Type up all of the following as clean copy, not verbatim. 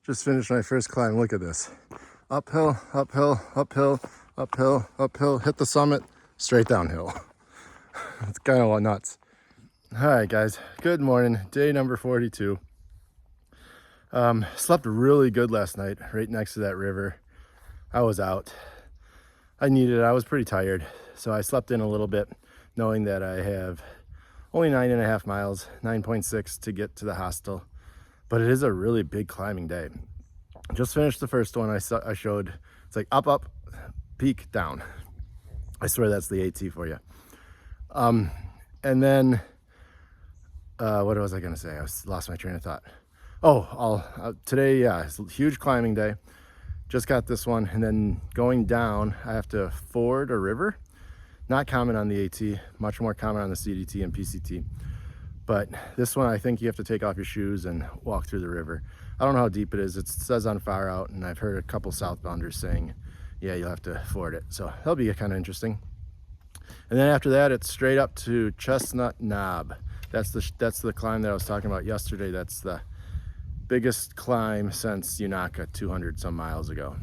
Just finished my first climb. Look at this. Uphill, uphill, uphill, uphill, uphill, hit the summit, straight downhill. It's kind of nuts. All right, guys. Good morning. Day number 42. Slept really good last night, right next to that river. I was out. I needed it. I was pretty tired, so I slept in a little bit, knowing that I have only 9.5 miles, 9.6 to get to the hostel. But it is a really big climbing day. Just finished the first one. I showed. It's like up, up, peak, down. I swear that's the AT for you. And then what was I gonna say? I lost my train of thought. Today, yeah, it's a huge climbing day. Just got this one, and then going down, I have to ford a river. Not common on the AT, much more common on the CDT and PCT. But this one, I think you have to take off your shoes and walk through the river. I don't know how deep it is. It says on Far Out, and I've heard a couple southbounders saying, yeah, you'll have to ford it. So that'll be kind of interesting. And then after that, it's straight up to Chestnut Knob. That's the climb that I was talking about yesterday. That's the biggest climb since Unaka 200 some miles ago.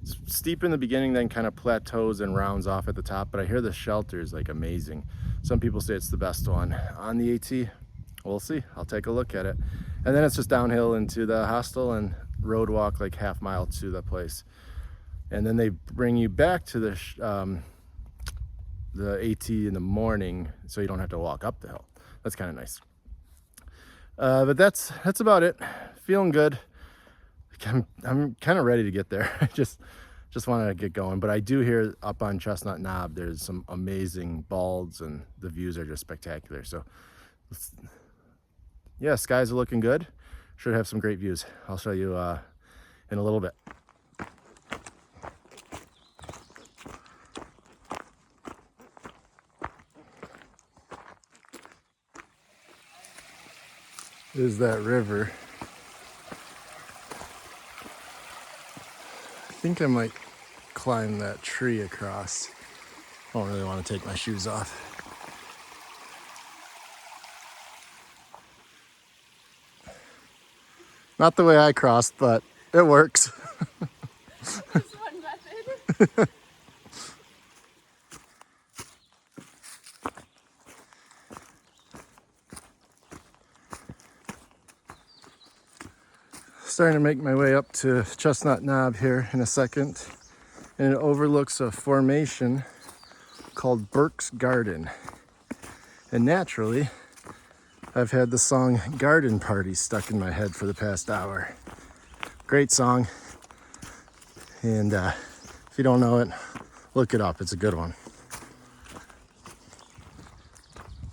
It's steep in the beginning, then kind of plateaus and rounds off at the top, but I hear the shelter is like amazing. Some people say it's the best one on the AT. We'll see. I'll take a look at it. And then it's just downhill into the hostel and road walk like half mile to the place. And then they bring you back to the AT in the morning, so you don't have to walk up the hill. That's kind of nice. But that's about it. Feeling good. I'm kind of ready to get there. I just want to get going. But I do hear up on Chestnut Knob there's some amazing balds, and the views are just spectacular. So yeah, skies are looking good. Should have some great views. I'll show you in a little bit. Is that river. I think I might climb that tree across. I don't really want to take my shoes off. Not the way I crossed, but it works. Just one method. Starting to make my way up to Chestnut Knob here in a second, and it overlooks a formation called Burke's Garden. And naturally, I've had the song Garden Party stuck in my head for the past hour. Great song, and if you don't know it, look it up. It's a good one.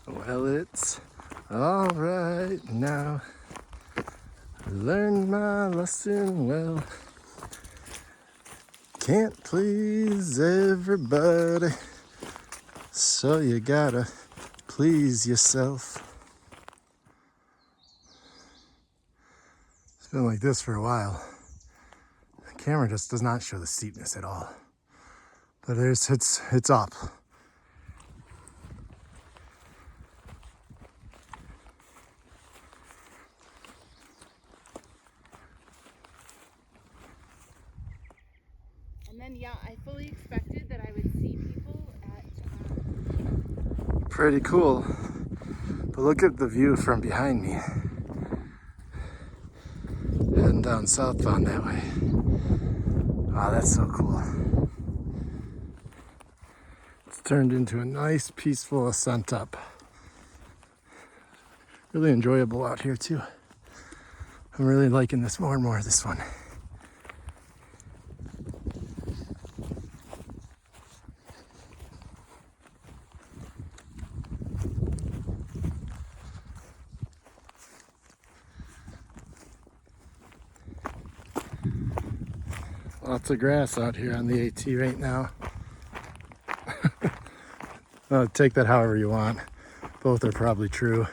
Well, it's all right now. Learned my lesson well. Can't please everybody, so you gotta please yourself. It's been like this for a while. The camera just does not show the steepness at all. But it's up. And then, yeah, I fully expected that I would see people at... Pretty cool. But look at the view from behind me. Heading down southbound that way. Wow, that's so cool. It's turned into a nice, peaceful ascent up. Really enjoyable out here too. I'm really liking this more and more, this one. Lots of grass out here on the AT right now. Take that however you want. Both are probably true.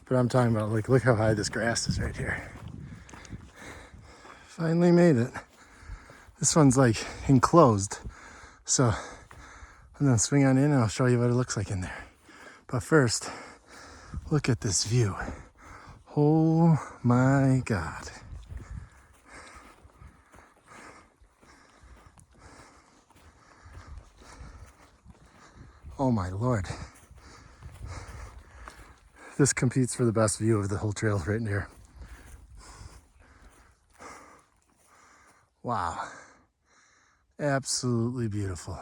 But I'm talking about, like, look how high this grass is right here. Finally made it. This one's like enclosed. So I'm gonna swing on in and I'll show you what it looks like in there. But first, look at this view. Oh my God. Oh my Lord. This competes for the best view of the whole trail right in here. Wow. Absolutely beautiful.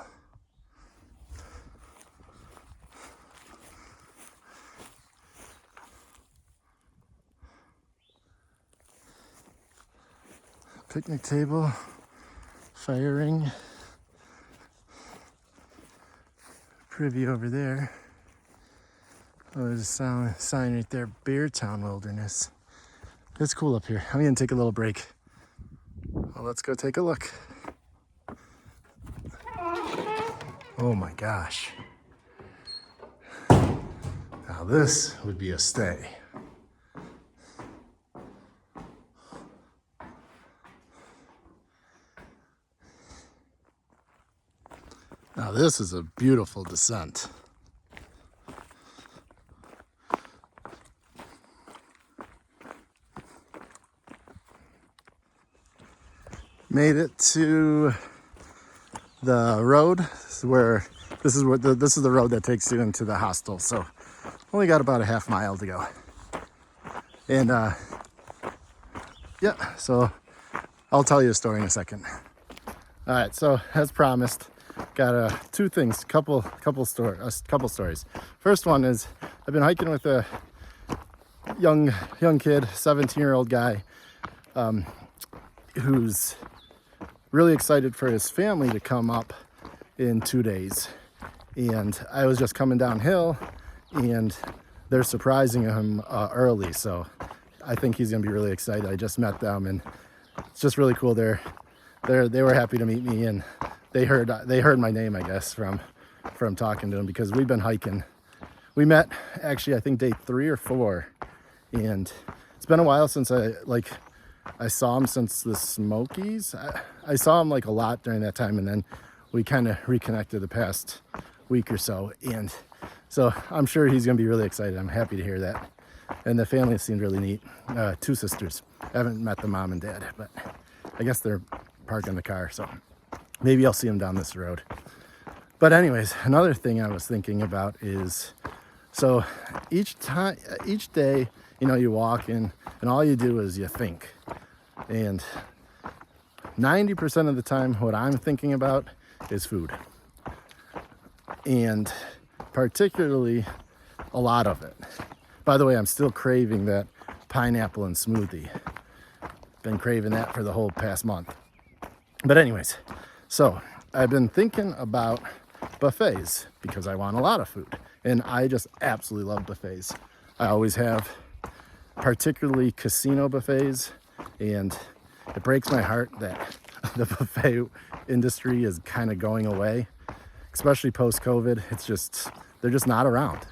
Picnic table, firing, privy over there. Oh, there's a sign right there, Beartown Wilderness. It's cool up here. I'm gonna take a little break. Well, let's go take a look. Oh my gosh. Now this would be a stay. Now this is a beautiful descent. Made it to the road where this is the road that takes you into the hostel. So only got about a half mile to go. And yeah, so I'll tell you a story in a second. All right, so as promised, got two things, couple stories. First one is I've been hiking with a young kid, 17-year-old guy, who's really excited for his family to come up in 2 days. And I was just coming downhill and they're surprising him early. So I think he's gonna be really excited. I just met them and it's just really cool. They were happy to meet me and they heard my name, I guess, from talking to them because we've been hiking. We met actually, I think day 3 or 4, and it's been a while since I saw him since the Smokies. I saw him like a lot during that time, and then we kind of reconnected the past week or so. And so I'm sure he's gonna be really excited. I'm happy to hear that. And the family seemed really neat. 2 sisters. I haven't met the mom and dad, but I guess they're parking the car, so maybe I'll see them down this road. But anyways, another thing I was thinking about is, so each day, you know, you walk in and all you do is you think. And 90% of the time, what I'm thinking about is food. And particularly a lot of it. By the way, I'm still craving that pineapple and smoothie. Been craving that for the whole past month. But anyways, so I've been thinking about buffets because I want a lot of food. And I just absolutely love buffets. I always have, particularly casino buffets. And it breaks my heart that the buffet industry is kind of going away, especially post-COVID. They're just not around.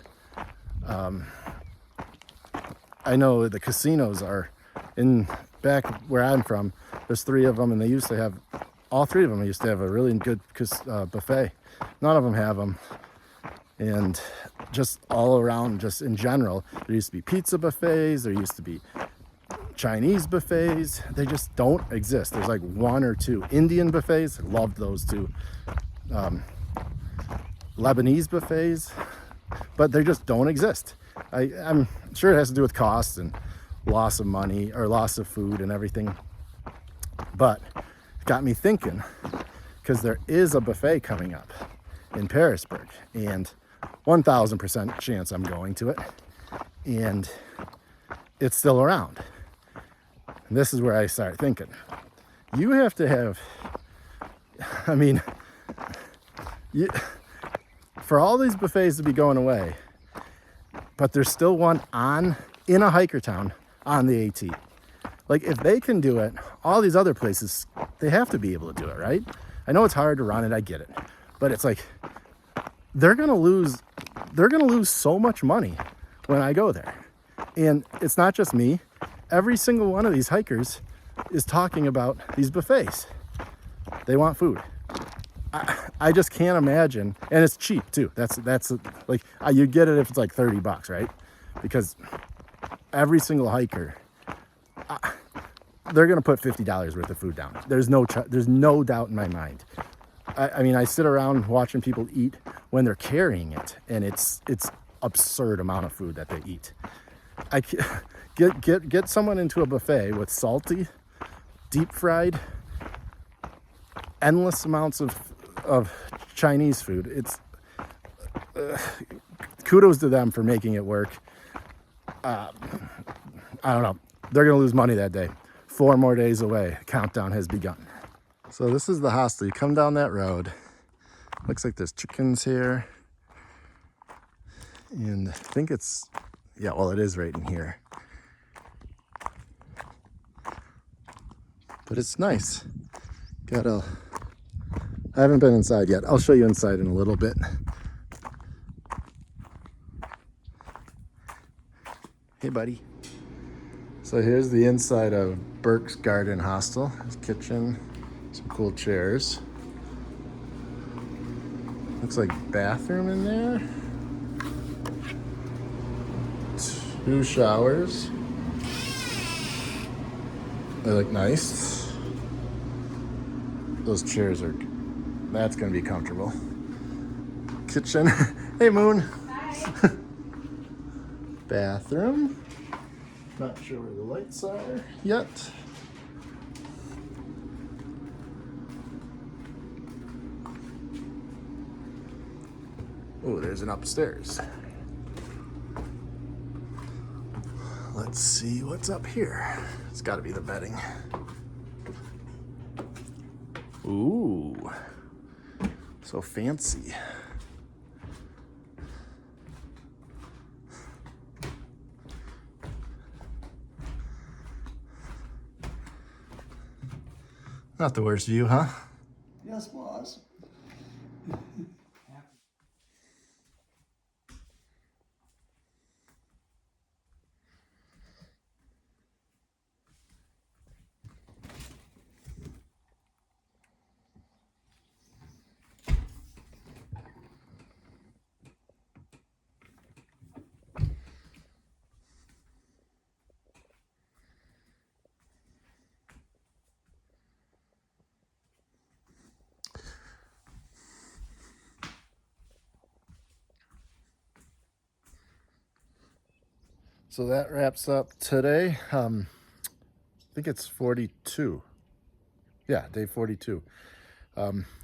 I know the casinos are back where I'm from, there's 3 of them, and all 3 of them used to have a really good buffet. None of them have them. And just all around, just in general, there used to be pizza buffets, there used to be Chinese buffets. They just don't exist. There's like 1 or 2. Indian buffets, loved those too. Lebanese buffets, but they just don't exist. I'm sure it has to do with cost and loss of money or loss of food and everything. But it got me thinking, because there is a buffet coming up in Parisburg, and 1,000% chance I'm going to it, and it's still around. And this is where I start thinking, you have to have, for all these buffets to be going away, but there's still one in a hiker town on the AT. Like, if they can do it, all these other places, they have to be able to do it, right? I know it's hard to run it, I get it. But it's like, they're gonna lose so much money when I go there. And it's not just me. Every single one of these hikers is talking about these buffets. They want food. I just can't imagine, and it's cheap too. That's like, you get it if it's like $30, right? Because every single hiker, they're gonna put $50 worth of food down. There's no doubt in my mind. I mean, I sit around watching people eat when they're carrying it, and it's absurd amount of food that they eat. Get someone into a buffet with salty, deep fried, endless amounts of Chinese food. It's kudos to them for making it work. I don't know. They're gonna lose money that day. 4 more days away. Countdown has begun. So this is the hostel. You come down that road. Looks like there's chickens here. And I think it's, yeah, well, it is right in here. But it's nice. I haven't been inside yet. I'll show you inside in a little bit. Hey, buddy. So here's the inside of Burke's Garden Hostel. There's a kitchen, some cool chairs. Looks like bathroom in there. 2 showers. They look nice. Those chairs that's gonna be comfortable. Kitchen. Hey, Moon. Hi. Bathroom. Not sure where the lights are yet. Oh, there's an upstairs. Let's see what's up here. It's got to be the bedding. Ooh, so fancy. Not the worst view, huh? Yes, boss. So that wraps up today. I think it's 42. Yeah, day 42.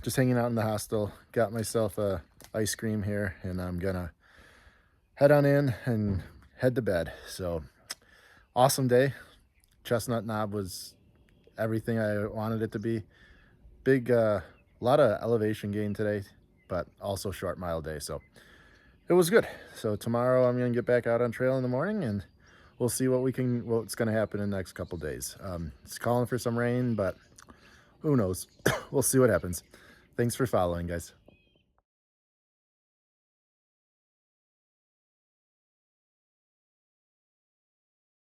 Just hanging out in the hostel. Got myself a ice cream here, and I'm gonna head on in and head to bed. So awesome day. Chestnut Knob was everything I wanted it to be. Big, lot of elevation gain today, but also short mile day. So it was good. So tomorrow I'm gonna get back out on trail in the morning, and we'll see what's gonna happen in the next couple days. It's calling for some rain, but who knows? We'll see what happens. Thanks for following, guys.